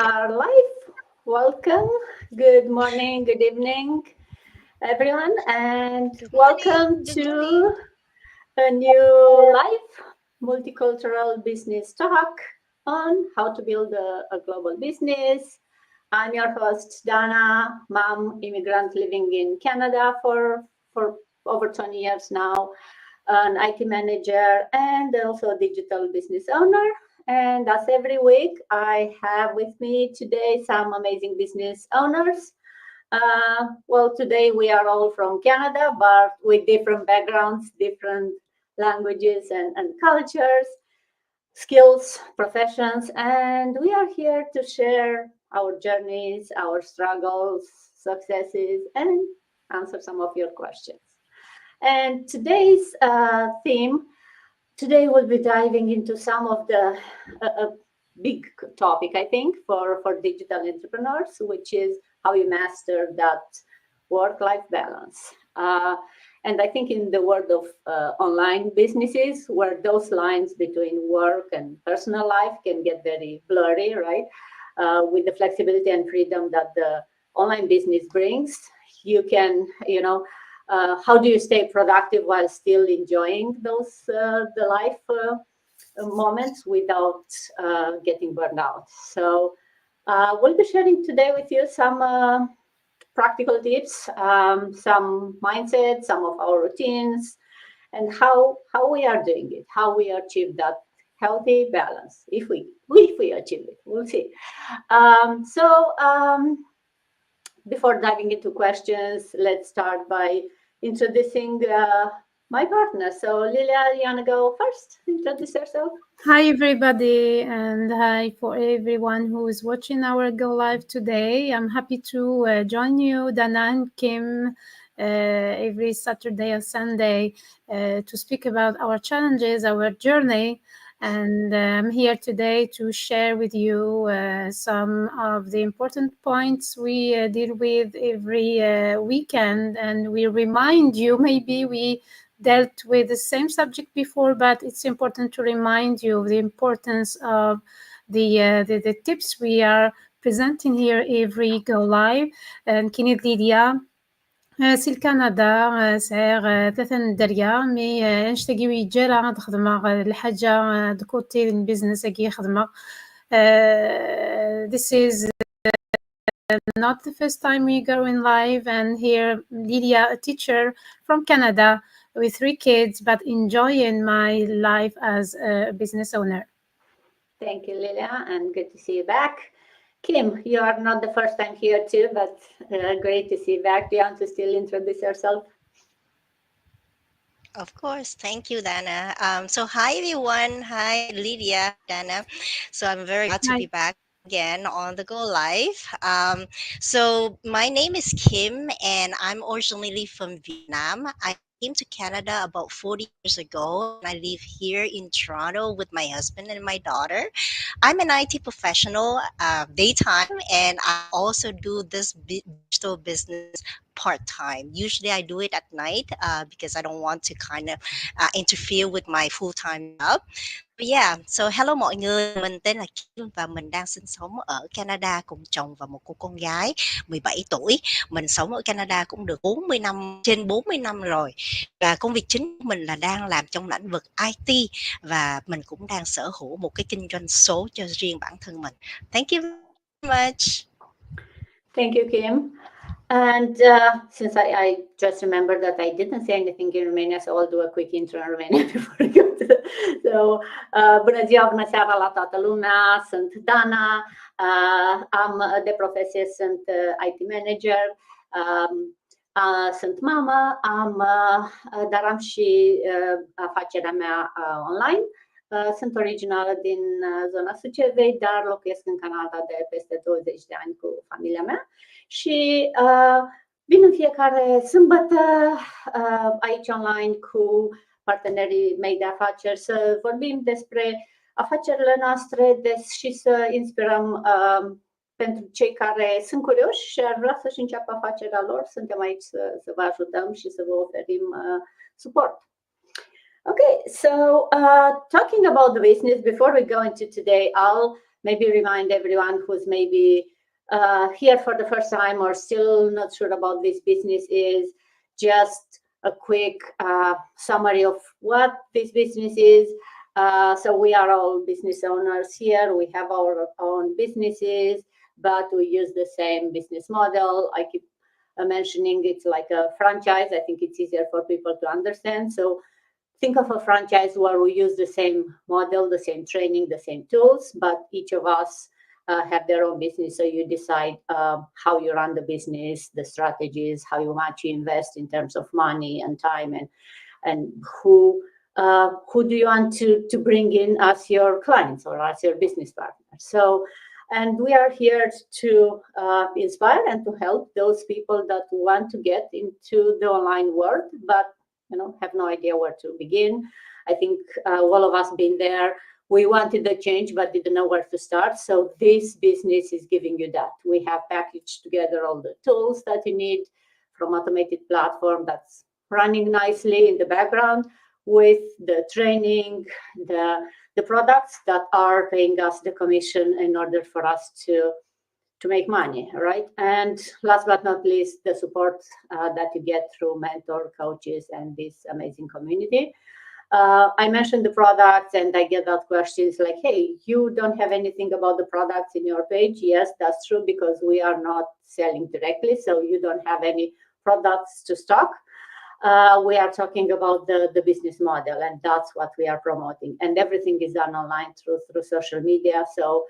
are live. Welcome. Good morning, good evening, everyone, and welcome to a new live multicultural business talk on how to build a global business. I'm your host, Dana, mom, immigrant living in Canada for over 20 years now, an IT manager, and also a digital business owner. And as every week, I have with me today some amazing business owners. Well, today we are all from Canada, but with different backgrounds, different languages and cultures, skills, professions, and we are here to share our journeys, our struggles, successes, and answer some of your questions. And today's theme, today we'll be diving into some of the big topic, I think, for digital entrepreneurs, which is how you master that work-life balance. And I think in the world of online businesses, where those lines between work and personal life can get very blurry, right? With the flexibility and freedom that the online business brings, you can, how do you stay productive while still enjoying those the life moments without getting burned out? So we'll be sharing today with you some practical tips, some mindset, some of our routines, and how we are doing it, how we achieve that healthy balance. If we achieve it, we'll see. Before diving into questions, let's start by introducing my partner. So Lilia, you want to go first? Introduce yourself. Hi, everybody, and hi for everyone who is watching our Go Live today. I'm happy to join you, Dana and Kim, every Saturday and Sunday to speak about our challenges, our journey. And I'm here today to share with you some of the important points we deal with every weekend. And we remind you, maybe we dealt with the same subject before, but it's important to remind you of the importance of the tips we are presenting here every Go Live. كاينة ليديا سي الكندا سعير 3 دريا مي نشتاقيو يجارة تخدمة الحاجة دكوتي البيزنس كي خدمة. This is not the first time we go in live, and here Lydia, a teacher from Canada with 3 kids, but enjoying my life as a business owner. Thank you, Lilia, and good to see you back. Kim, you are not the first time here too, but great to see you back. Do you want to still introduce yourself? Of course. Thank you, Dana. So hi, everyone. Hi, Lydia, Dana. So I'm very glad to be back again on the Go Live. So my name is Kim, and I'm originally from Vietnam. I came to Canada about 40 years ago, and I live here in Toronto with my husband and my daughter. I'm an IT professional daytime, and I also do this digital business part-time. Usually I do it at night because I don't want to kind of interfere with my full-time job. But yeah, so hello mọi người, mình tên là Kim và mình đang sinh sống ở Canada cùng chồng và một cô con gái 17 tuổi. Mình sống ở Canada cũng được 40 năm, trên 40 năm rồi. Và công việc chính của mình là đang làm trong lĩnh vực IT và mình cũng đang sở hữu một cái kinh doanh số cho riêng bản thân mình. Thank you very much. Thank you, Kim. And since I just remembered that I didn't say anything in Romania, so I'll do a quick intro in Romania before I go to So, bună ziua, bună seara la toată lumea, sunt Dana, am de profesie, sunt IT manager, sunt mamă, dar am și afacerea mea online. Sunt originală din zona Suceavei, dar locuiesc în Canada de peste 20 de ani cu familia mea și vin în fiecare sâmbătă aici online cu partenerii mei de afaceri să vorbim despre afacerile noastre și să inspirăm pentru cei care sunt curioși și ar vrea să-și înceapă afacerea lor. Suntem aici să vă ajutăm și să vă oferim suport. Okay, so talking about the business, before we go into today, I'll maybe remind everyone who's maybe here for the first time or still not sure about this business is just a quick summary of what this business is. So we are all business owners here. We have our own businesses, but we use the same business model. I keep mentioning it's like a franchise. I think it's easier for people to understand. So think of a franchise where we use the same model, the same training, the same tools, but each of us have their own business. So you decide how you run the business, the strategies, how much you invest in terms of money and time, and who do you want to bring in as your clients or as your business partner. So, and we are here to inspire and to help those people that want to get into the online world, but have no idea where to begin. I think all of us been there. We wanted the change, but didn't know where to start. So this business is giving you that. We have packaged together all the tools that you need from automated platform that's running nicely in the background with the training, the products that are paying us the commission in order for us to make money, right? And last but not least, the support that you get through mentor coaches and this amazing community. I mentioned the products, and I get that questions like, hey, you don't have anything about the products in your page. Yes, that's true, because we are not selling directly, so you don't have any products to stock. We are talking about the business model, and that's what we are promoting. And everything is done online through social media, so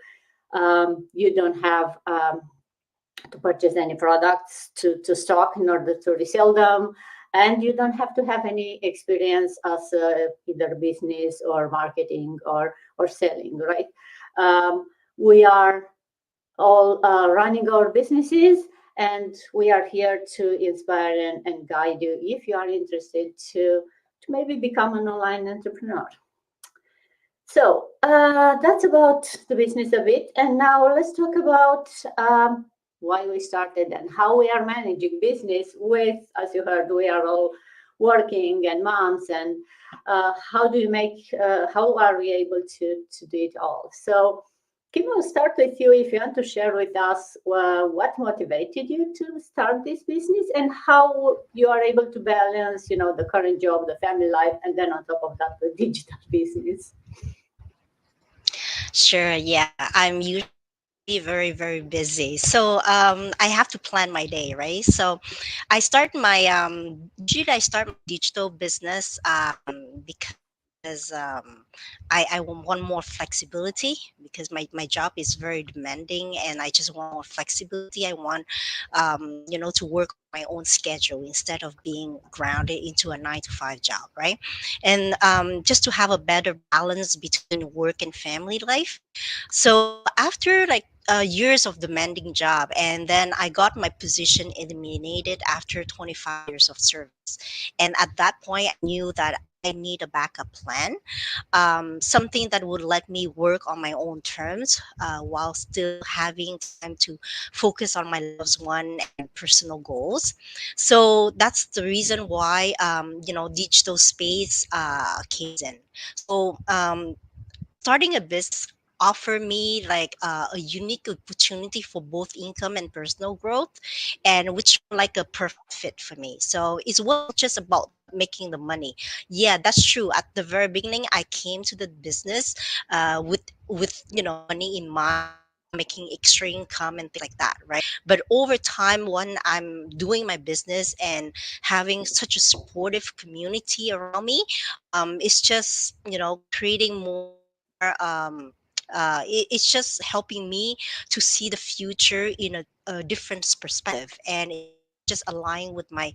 you don't have to purchase any products to stock in order to resell them. And you don't have to have any experience as either business or marketing or selling, right? We are all running our businesses, and we are here to inspire and guide you if you are interested to maybe become an online entrepreneur. So that's about the business of it. And now let's talk about why we started and how we are managing business with, as you heard, we are all working and moms, and how are we able to do it all? So Kim, I'll start with you if you want to share with us what motivated you to start this business and how you are able to balance, the current job, the family life, and then on top of that, the digital business. Sure, yeah. I'm usually very, very busy. So I have to plan my day, right? So I start my digital business because I want more flexibility, because my job is very demanding and I just want more flexibility. I want to work on my own schedule instead of being grounded into a 9 to 5 job, right? And just to have a better balance between work and family life. So after years of demanding job, and then I got my position eliminated after 25 years of service. And at that point, I knew that I need a backup plan, something that would let me work on my own terms while still having time to focus on my loved one and personal goals. So that's the reason why digital space came in. So starting a business offer me a unique opportunity for both income and personal growth, and which like a perfect fit for me. So it wasn't just about making the money. Yeah, that's true. At the very beginning, I came to the business with money in mind, making extra income and things like that, right? But over time, when I'm doing my business and having such a supportive community around me, it's just creating more it's just helping me to see the future in a different perspective, and it's just aligning with my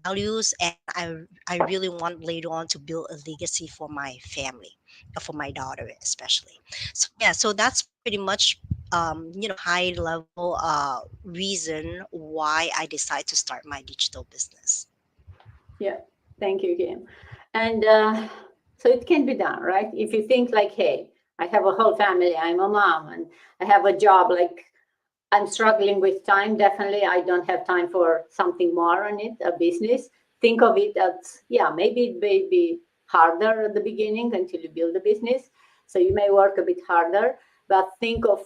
values, and I really want later on to build a legacy for my family, for my daughter especially. So yeah, so that's pretty much high level reason why I decide to start my digital business. Yeah, thank you, Kim. And so it can be done, right? If you think like, hey, I have a whole family, I'm a mom, and I have a job, like I'm struggling with time. Definitely, I don't have time for something more on it, a business. Think of it as, yeah, maybe it may be harder at the beginning until you build a business. So you may work a bit harder, but think of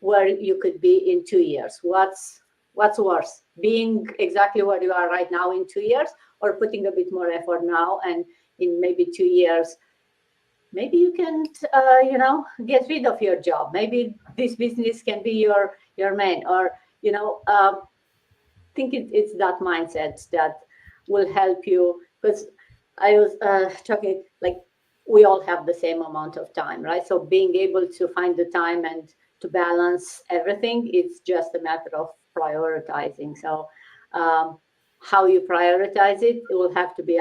where you could be in 2 years. What's worse, being exactly where you are right now in 2 years, or putting a bit more effort now, and in maybe 2 years, maybe you can, get rid of your job. Maybe this business can be your main, or, think it's that mindset that will help you. Because I was talking, like, we all have the same amount of time, right? So being able to find the time and to balance everything, it's just a matter of prioritizing. So how you prioritize it, it will have to be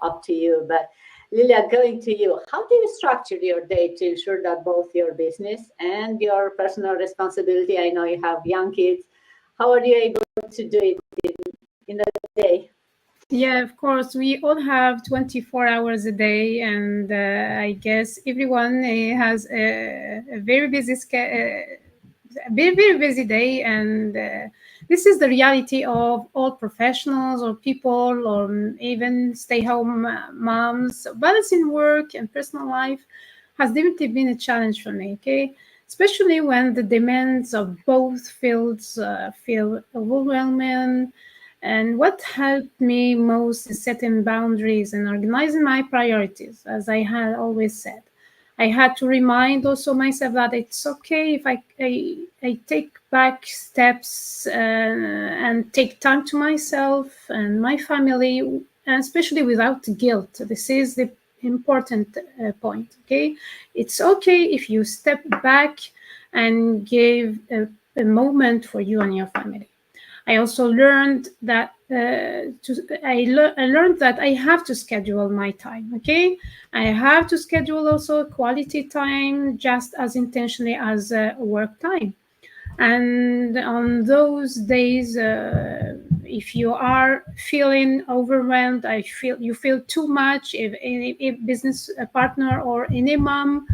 up to you. But Lilia, going to you, how do you structure your day to ensure that both your business and your personal responsibility, I know you have young kids, how are you able to do it in a day? Yeah, of course. We all have 24 hours a day, and I guess everyone has a very busy a very, very busy day, and this is the reality of all professionals or people, or even stay-home moms. Balancing work and personal life has definitely been a challenge for me, okay? Especially when the demands of both fields feel overwhelming. And what helped me most is setting boundaries and organizing my priorities, as I had always said. I had to remind also myself that it's okay if I take back steps and take time to myself and my family, and especially without guilt. This is the important point, okay? It's okay if you step back and give a moment for you and your family. I also learned that I learned that I have to schedule my time. Okay, I have to schedule also quality time just as intentionally as work time. And on those days, if you are feeling overwhelmed, you feel too much. If a business partner or any mom,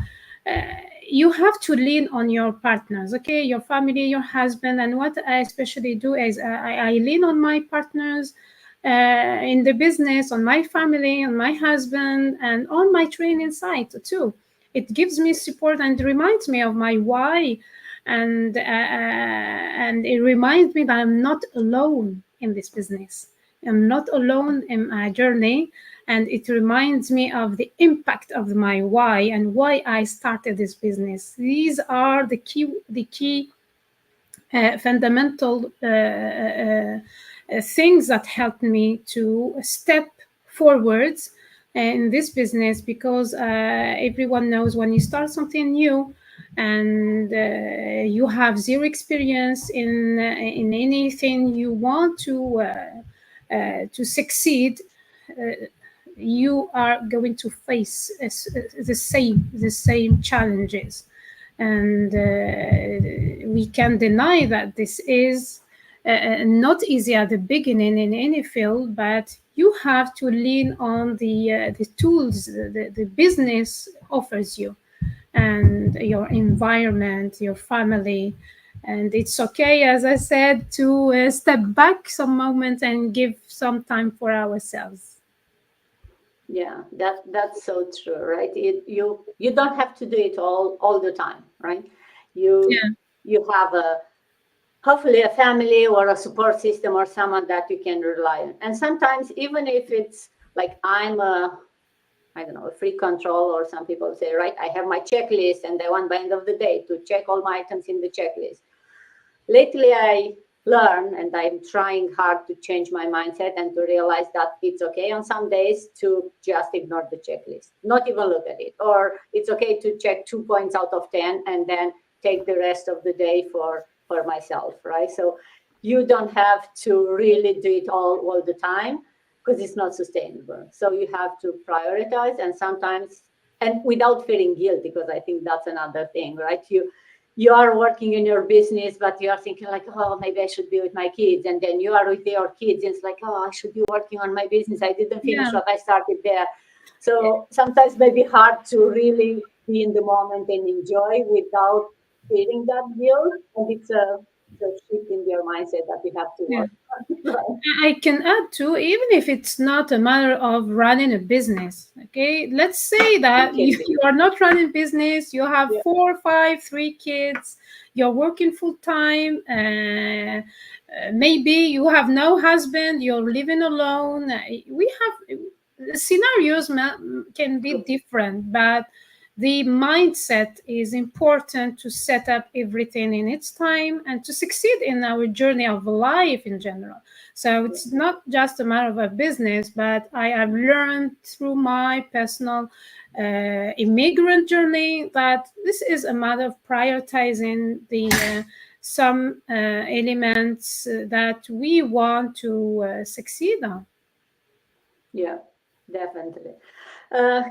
you have to lean on your partners, okay, your family, your husband. And what I especially do is I lean on my partners in the business, on my family, on my husband, and on my training site too. It gives me support and reminds me of my why, and it reminds me that I'm not alone in this business. I'm not alone in my journey, and it reminds me of the impact of my why and why I started this business. These are the key fundamental things that helped me to step forwards in this business, because everyone knows when you start something new and you have zero experience in anything you want to succeed, you are going to face the same challenges. And we can deny that this is not easy at the beginning in any field, but you have to lean on the tools the business offers you, and your environment, your family. And it's okay, as I said, to step back some moment and give some time for ourselves. Yeah, that's so true, right? You don't have to do it all the time, right? You Yeah. you have hopefully a family or a support system or someone that you can rely on. And sometimes, even if it's like I'm I don't know, a free control, or some people say, right, I have my checklist and I want by end of the day to check all my items in the checklist. Lately, I learn, and I'm trying hard to change my mindset and to realize that it's okay on some days to just ignore the checklist, not even look at it. Or it's okay to check 2 points out of 10 and then take the rest of the day for myself, right? So you don't have to really do it all the time, because it's not sustainable. So you have to prioritize, and sometimes, and without feeling guilty, because I think that's another thing, right? You are working in your business, but you are thinking like, oh, maybe I should be with my kids. And then you are with your kids, and it's like, oh, I should be working on my business. I didn't finish what I started there. So sometimes it may be hard to really be in the moment and enjoy without feeling that guilt. And just shift in your mindset that you have to Yeah. work. Right. I can add too, even if it's not a matter of running a business. Okay, let's say that It can you be. are not running business, you have Yeah. 4, 5, 3 kids, you're working full time, maybe you have no husband, you're living alone. We have scenarios can be True. different, but the mindset is important to set up everything in its time and to succeed in our journey of life in general. So Yeah. it's not just a matter of a business, but I have learned through my personal immigrant journey that this is a matter of prioritizing the some elements that we want to succeed on. Yeah, definitely.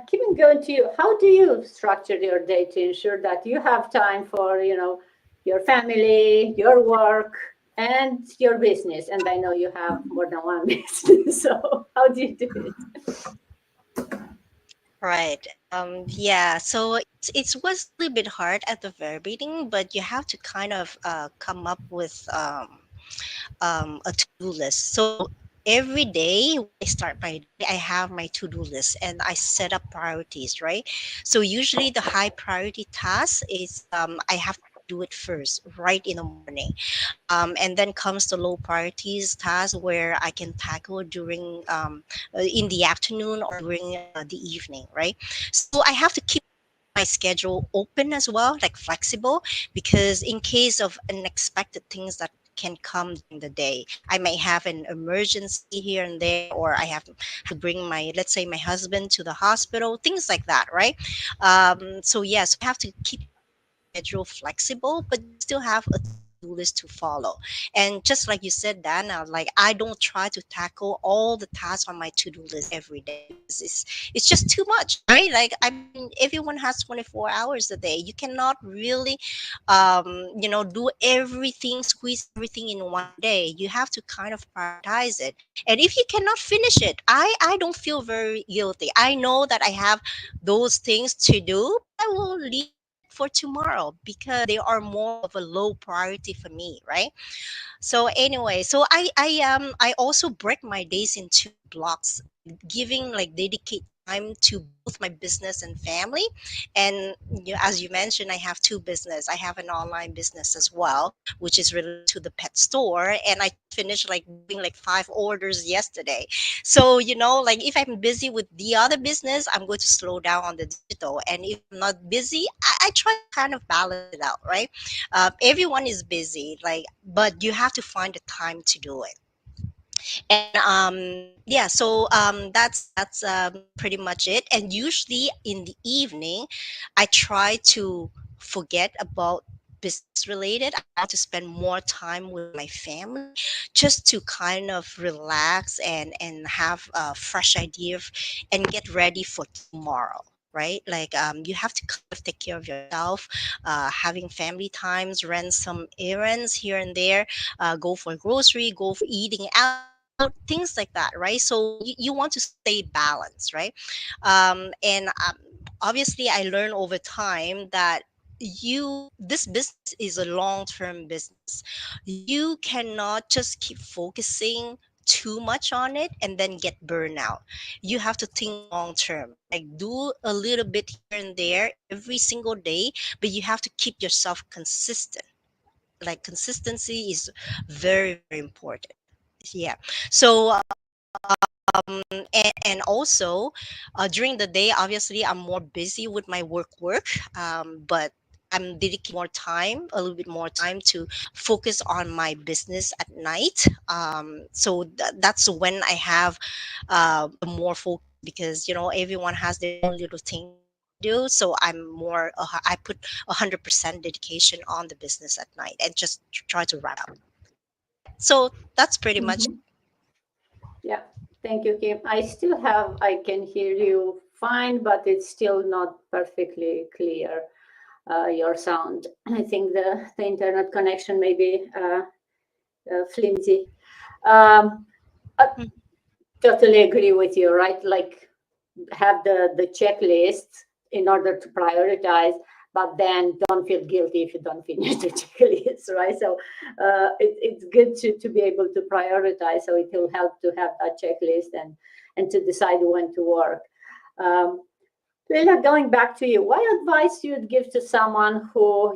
Keeping going to you, how do you structure your day to ensure that you have time for, your family, your work, and your business? And I know you have more than one business, so how do you do it? Right. Yeah. So it was a little bit hard at the very beginning, but you have to kind of come up with a to-do list. So every day when I start my day, I have my to-do list and I set up priorities, right? So usually the high priority task is I have to do it first, right in the morning. And then comes the low priorities task where I can tackle during in the afternoon or during the evening, right? So I have to keep my schedule open as well, like flexible, because in case of unexpected things that can come during the day, I might have an emergency here and there, or I have to bring my, let's say, my husband to the hospital, things like that, right? So yes, you have to keep schedule flexible, but you still have a to-do list to follow. And just like you said, Dana, like I don't try to tackle all the tasks on my to-do list every day because it's just too much, right? Like I mean, everyone has 24 hours a day. You cannot really, do everything, squeeze everything in one day. You have to kind of prioritize it. And if you cannot finish it, I don't feel very guilty. I know that I have those things to do. I will leave for tomorrow because they are more of a low priority for me, right? So anyway, so I also break my days into blocks, giving like dedicate time to both my business and family. And as you mentioned, I have two business. I have an online business as well, which is related to the pet store, and I just finished like doing like 5 orders yesterday. So like if I'm busy with the other business, I'm going to slow down on the digital, and if I'm not busy, I try to kind of balance it out, right? Everyone is busy, like, but you have to find the time to do it. And yeah, so that's pretty much it. And usually in the evening, I try to forget about business related. I want to spend more time with my family, just to kind of relax and have a fresh idea and get ready for tomorrow, right? Like you have to kind of take care of yourself, having family times, run some errands here and there, go for grocery, go for eating out, things like that, right? So you want to stay balanced, right? And obviously I learned over time that this business is a long-term business. You cannot just keep focusing too much on it and then get burnout. You have to think long term, like do a little bit here and there every single day, but you have to keep yourself consistent. Like consistency is very, very important. Yeah. So and also during the day, obviously I'm more busy with my work, but I'm dedicating more time, a little bit more time to focus on my business at night. So that's when I have more focus, because everyone has their own little things they want to do. So I put 100% dedication on the business at night and just try to wrap up. Yeah. So that's pretty much. Mhm. Yeah, thank you, Kim. I can hear you fine, but it's still not perfectly clear, your sound. I think the internet connection may be flimsy. Um, I totally agree with you, right? Like have the checklist in order to prioritize. but then don't feel guilty if you don't finish the checklist, right? So it's good to be able to prioritize. So it will help to have that checklist and to decide when to work. Leila, going back to you, what advice you'd give to someone who,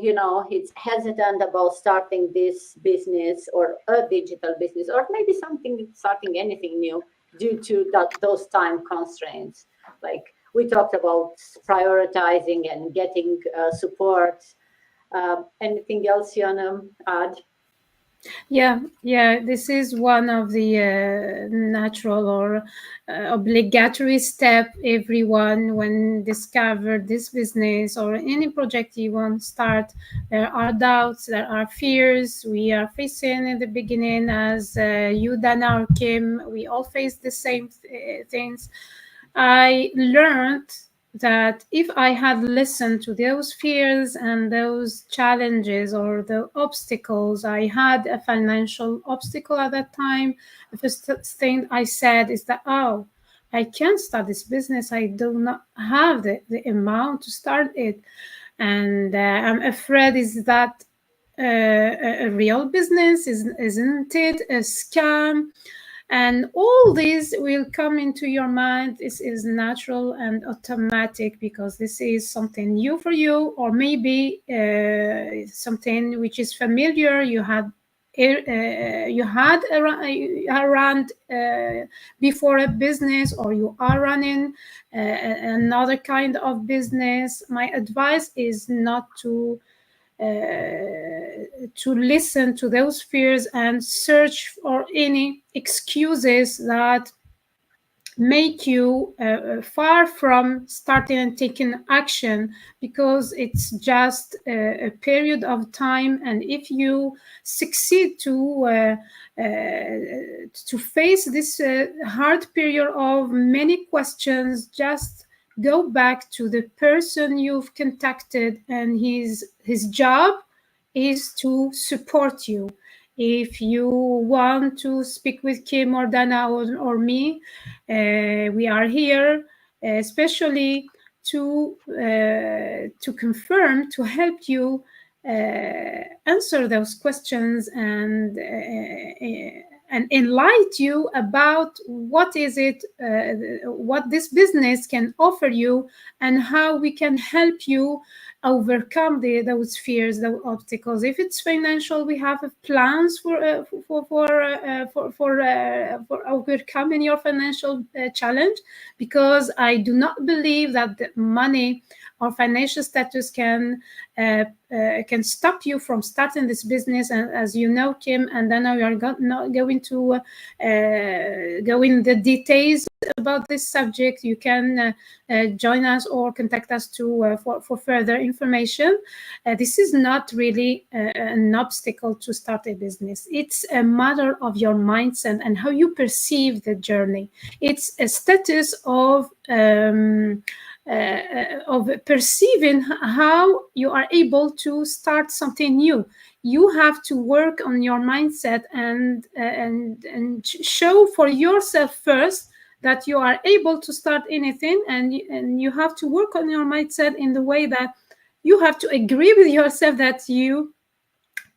is hesitant about starting this business or a digital business, or maybe starting anything new due to those time constraints? Like we talked about prioritizing and getting support. Anything else you want to add? Yeah, this is one of the natural or obligatory step everyone when discover this business or any project you want to start. There are doubts, there are fears we are facing in the beginning. As you, Dana, or Kim, we all face the same things. I learned that if I had listened to those fears and those challenges or the obstacles, I had a financial obstacle at that time. The first thing I said is that, I can't start this business. I do not have the amount to start it. And I'm afraid, is that a real business? Isn't it a scam? And all these will come into your mind. This is natural and automatic because this is something new for you, or maybe something which is familiar. You had around before a business, or you are running another kind of business. My advice is not to listen to those fears and search for any excuses that make you far from starting and taking action, because it's just a period of time. And if you succeed to face this hard period of many questions, just go back to the person you've contacted, and his job is to support you. If you want to speak with Kim or Dana or me, we are here, especially to confirm, to help you answer those questions and enlighten you about what is it, what this business can offer you, and how we can help you overcome those fears, those obstacles. If it's financial, we have plans for overcoming your financial challenge, because I do not believe that the money or financial status can stop you from starting this business. And as you know, Kim, and then we are not going to go in the details about this subject. You can join us or contact us for further information. This is not really an obstacle to start a business. It's a matter of your mindset and how you perceive the journey. It's a status of perceiving how you are able to start something new. You have to work on your mindset and show for yourself first that you are able to start anything, and you have to work on your mindset in the way that you have to agree with yourself that you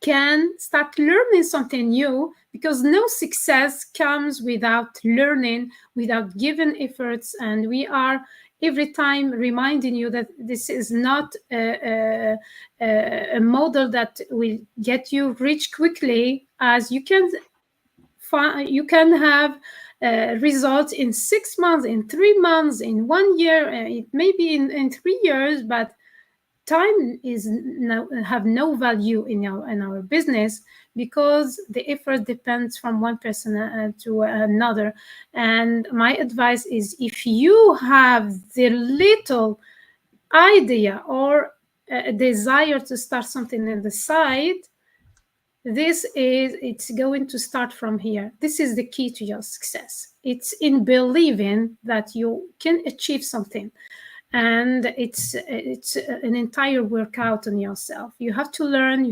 can start learning something new, because no success comes without learning, without giving efforts. And we are every time reminding you that this is not a model that will get you rich quickly, as you can have results in 6 months, in 3 months, in 1 year. It may be in 3 years, but time have no value in our business, because the effort depends from one person to another. And my advice is, if you have the little idea or a desire to start something on the side, it's going to start from here. This is the key to your success. It's in believing that you can achieve something. And it's an entire workout on yourself. You have to learn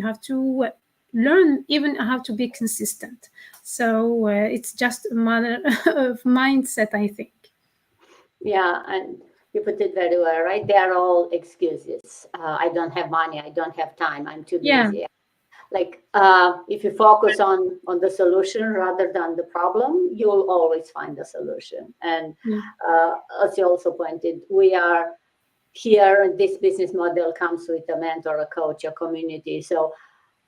even how to be consistent. So it's just a matter of mindset, I think. Yeah, and You put it very well, right? They are all excuses. I don't have money. I don't have time. I'm too busy. Like if you focus on the solution rather than the problem, you'll always find a solution. And as you also pointed, we are here. This business model comes with a mentor, a coach, a community. So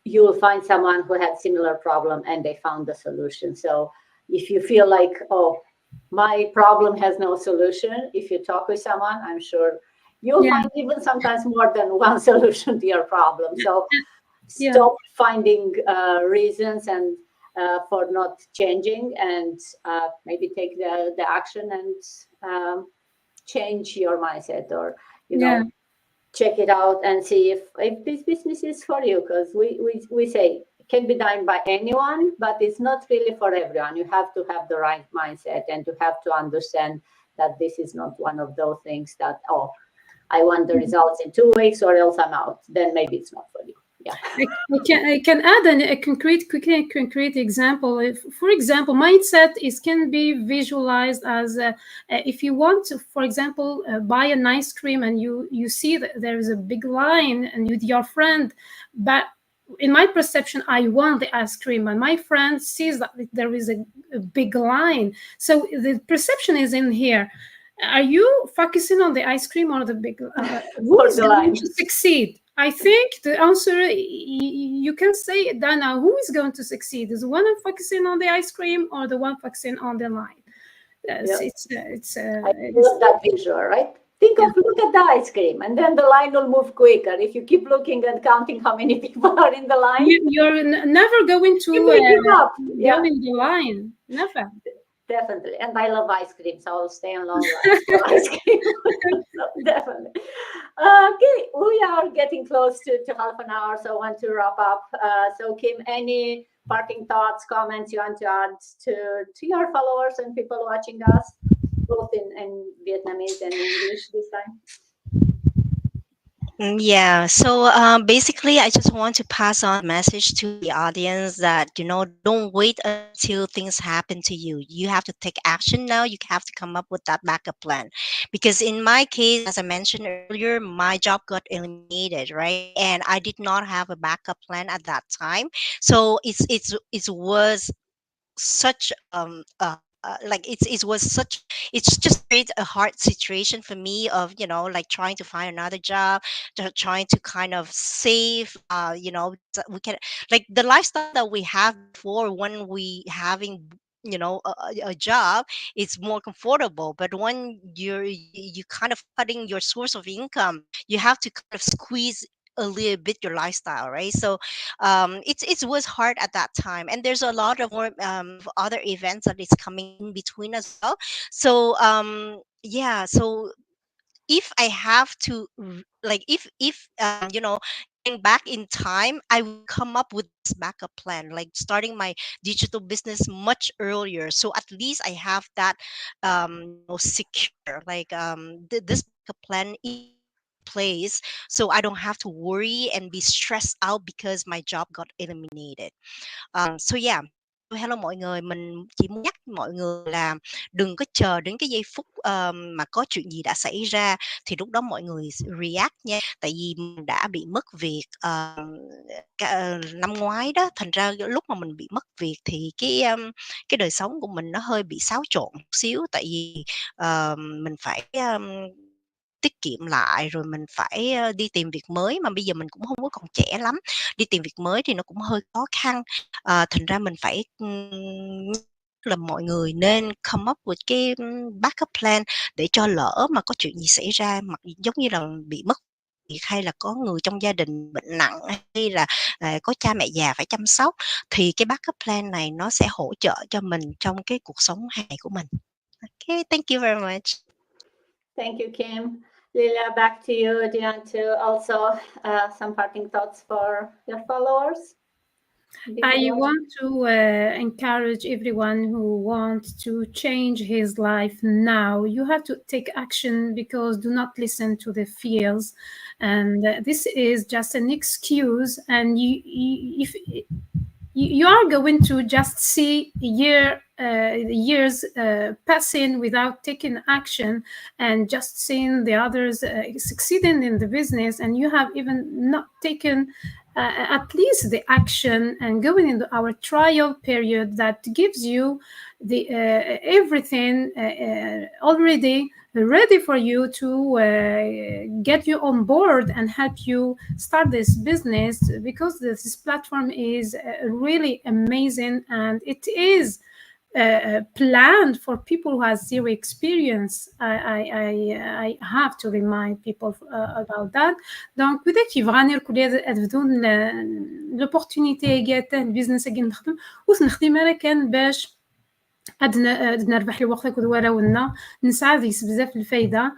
you'll find someone who had similar problem and they found the solution. So if you feel like, oh, my problem has no solution, if you talk with someone, I'm sure you'll find even sometimes more than one solution to your problem. So stop finding reasons and for not changing, and maybe take the action and change your mindset, or check it out and see if this business is for you, because we say it can be done by anyone, but it's not really for everyone. You have to have the right mindset, and you have to understand that this is not one of those things that, oh, I want the results in 2 weeks or else I'm out. Then maybe it's not for you. Yeah. I can add a concrete example. For example, mindset can be visualized as if you want to, for example, buy an ice cream and you see that there is a big line and with your friend, but in my perception, I want the ice cream, and my friend sees that there is a big line. So the perception is in here. Are you focusing on the ice cream or the big who is going to succeed? I think the answer, you can say, Dana, who is going to succeed? Is the one focusing on the ice cream or the one focusing on the line? I love that visual, right? Look at the ice cream, and then the line will move quicker. If you keep looking and counting how many people are in the line, you're never going to go in the line. Never. Definitely. And I love ice cream, so I'll stay on long lines for ice cream. Definitely. Okay, we are getting close to half an hour, so I want to wrap up. So Kim, any parting thoughts, comments you want to add to your followers and people watching us, both in Vietnamese and English this time? Yeah, so basically, I just want to pass on a message to the audience that, don't wait until things happen to you. You have to take action now. You have to come up with that backup plan. Because in my case, as I mentioned earlier, my job got eliminated, right? And I did not have a backup plan at that time. So it was such like it was such it's just created a hard situation for me of like trying to find another job, trying to kind of save so we can, like, the lifestyle that we have before when we having a job, it's more comfortable. But when you kind of cutting your source of income, you have to kind of squeeze a little bit your lifestyle, right? So it was hard at that time, and there's a lot of more other events that is coming in between as well. So yeah, so if I have to like if going back in time, I will come up with this backup plan, like starting my digital business much earlier, so at least I have that secure, like this backup plan in place, so I don't have to worry and be stressed out because my job got eliminated. So yeah. Hello mọi người, mình chỉ muốn nhắc mọi người là đừng có chờ đến cái giây phút mà có chuyện gì đã xảy ra thì lúc đó mọi người react nha. Tại vì mình đã bị mất việc năm ngoái đó, thành ra lúc mà mình bị mất việc thì cái đời sống của mình nó hơi bị xáo trộn một xíu, tại vì mình phải tiết kiệm lại, rồi mình phải đi tìm việc mới, mà bây giờ mình cũng không có còn trẻ lắm, đi tìm việc mới thì nó cũng hơi khó khăn. Thành ra mình phải là mọi người nên come up with cái backup plan để cho lỡ mà có chuyện gì xảy ra, mặc giống như là bị mất việc hay là có người trong gia đình bệnh nặng, hay là có cha mẹ già phải chăm sóc, thì cái backup plan này nó sẽ hỗ trợ cho mình trong cái cuộc sống hàng ngày của mình. Okay, thank you very much. Thank you, Kim. Lilia, back to you. Do you want to also some parting thoughts for your followers? I want to encourage everyone who wants to change his life now. You have to take action, because do not listen to the fears. And this is just an excuse. And if you are going to just see years passing without taking action and just seeing the others succeeding in the business, and you have even not taken at least the action and going into our trial period that gives you the everything already ready for you to get you on board and help you start this business, because this platform is really amazing, and it is planned for people who has zero experience. I have to remind people about that. Donc peut-être qu'il va نركل بدون l'opportunité جاته البيزنس اللي نخدم ونخدم كان باش نربح الوقت كدوره ونا نسعى ديس بزاف الفايده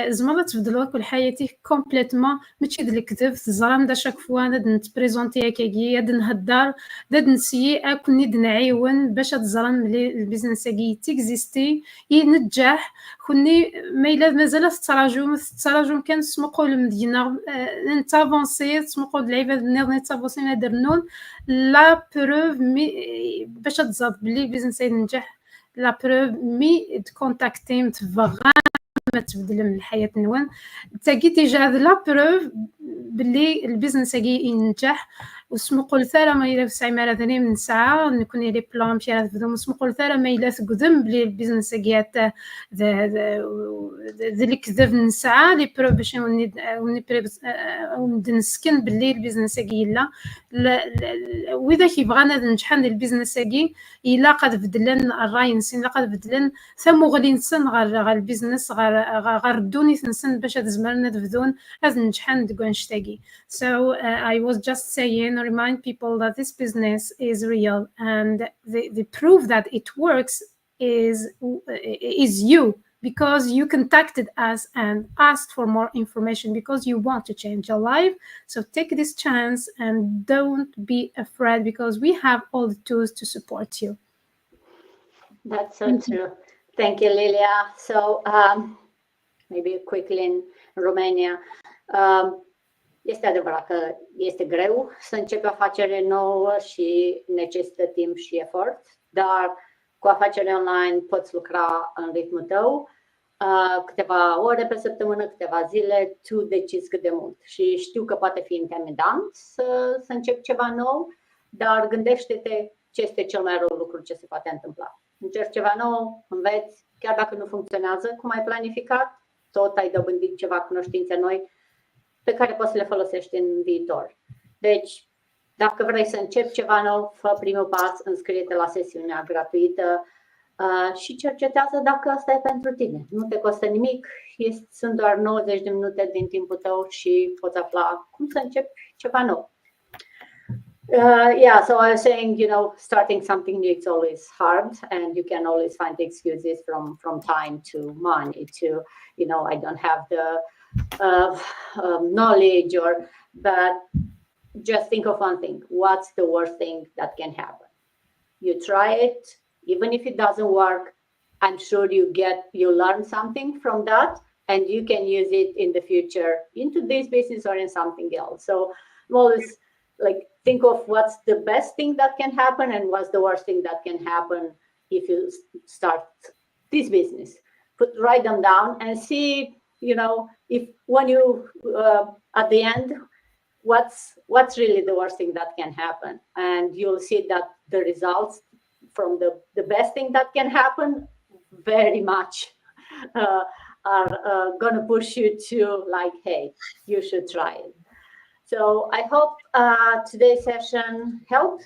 زعما تبدلوا كل حياتي كومبليتمون ماشي د الكذب الزرام دا شاك فوا ند نتبريزونتي هكاكي د نهضر د نسيي اكون ند نعاون باش تزرم لي البيزنس كي تيكزيستي ينجح كوني ما الا مازال تراجم كان سمقوا المدينه نتافونسي سمقوا العباد نتافونسي ندرنون لا بروف باش تزاد بلي البيزنس ينجح لا بروف مي تكونتاكتي متفغا ما تبدل من الحياه نوان تاكي تيجا هذا لا بروف باللي البيزنس ينجح وسمقوا ثرا ما الا ساعه ما ثاني من ساعه نكون لي بلان في هذا بدون سمقوا ثرا ما الا تقدم بلي البيزنس جات ذلك ذا نسعى لي بروف باش ونسكن باللي البيزنس لا واذا كيبغانا ننجحان البيزنس الا قد بدلن الراي نسين لا قد بدلن ثم غادي نسن غير البيزنس غير دوني نسن باش تزمرنا بدون هذا ننجحان دكون شتاقي. So I was just saying, remind people that this business is real, and the proof that it works is you, because you contacted us and asked for more information because you want to change your life. So take this chance and don't be afraid, because we have all the tools to support you. That's so true. Thank you, Lilia. So maybe quickly in Romania. Este adevărat că este greu să începi o afacere nouă și necesită timp și efort, dar cu afacere online poți lucra în ritmul tău, câteva ore pe săptămână, câteva zile, tu decizi cât de mult. Și știu că poate fi intimidant să începi ceva nou, dar gândește-te ce este cel mai rău lucru ce se poate întâmpla. Încerci ceva nou, înveți, chiar dacă nu funcționează cum ai planificat, tot ai dobândit ceva cunoștințe noi pe care poți să le folosești în viitor. Deci, dacă vrei să începi ceva nou, fă primul pas, înscrie-te la sesiunea gratuită și cercetează dacă asta e pentru tine. Nu te costă nimic, sunt doar 90 de minute din timpul tău și poți afla cum să începi ceva nou. Yeah, so I was saying, starting something new, it's always hard, and you can always find excuses from time to money to, I don't have the knowledge, but just think of one thing. What's the worst thing that can happen? You try it, even if it doesn't work, I'm sure you learn something from that, and you can use it in the future into this business or in something else. So always think of what's the best thing that can happen and what's the worst thing that can happen if you start this business. Write them down and see, if when you at the end, what's really the worst thing that can happen, and you'll see that the results from the best thing that can happen very much are gonna push you to hey, you should try it. So I hope today's session helped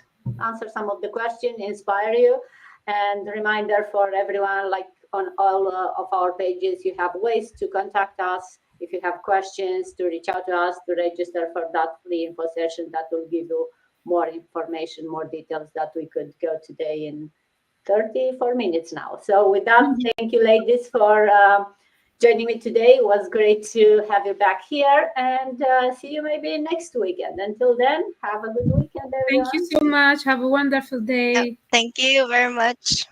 answer some of the questions, inspire you, and reminder for everyone, on all of our pages, you have ways to contact us. If you have questions, to reach out to us, to register for that free info session that will give you more information, more details that we could go today in 34 minutes now. So with that, thank you ladies for joining me today. It was great to have you back here, and see you maybe next weekend. Until then, have a good weekend, everyone. Thank you so much. Have a wonderful day. Thank you very much.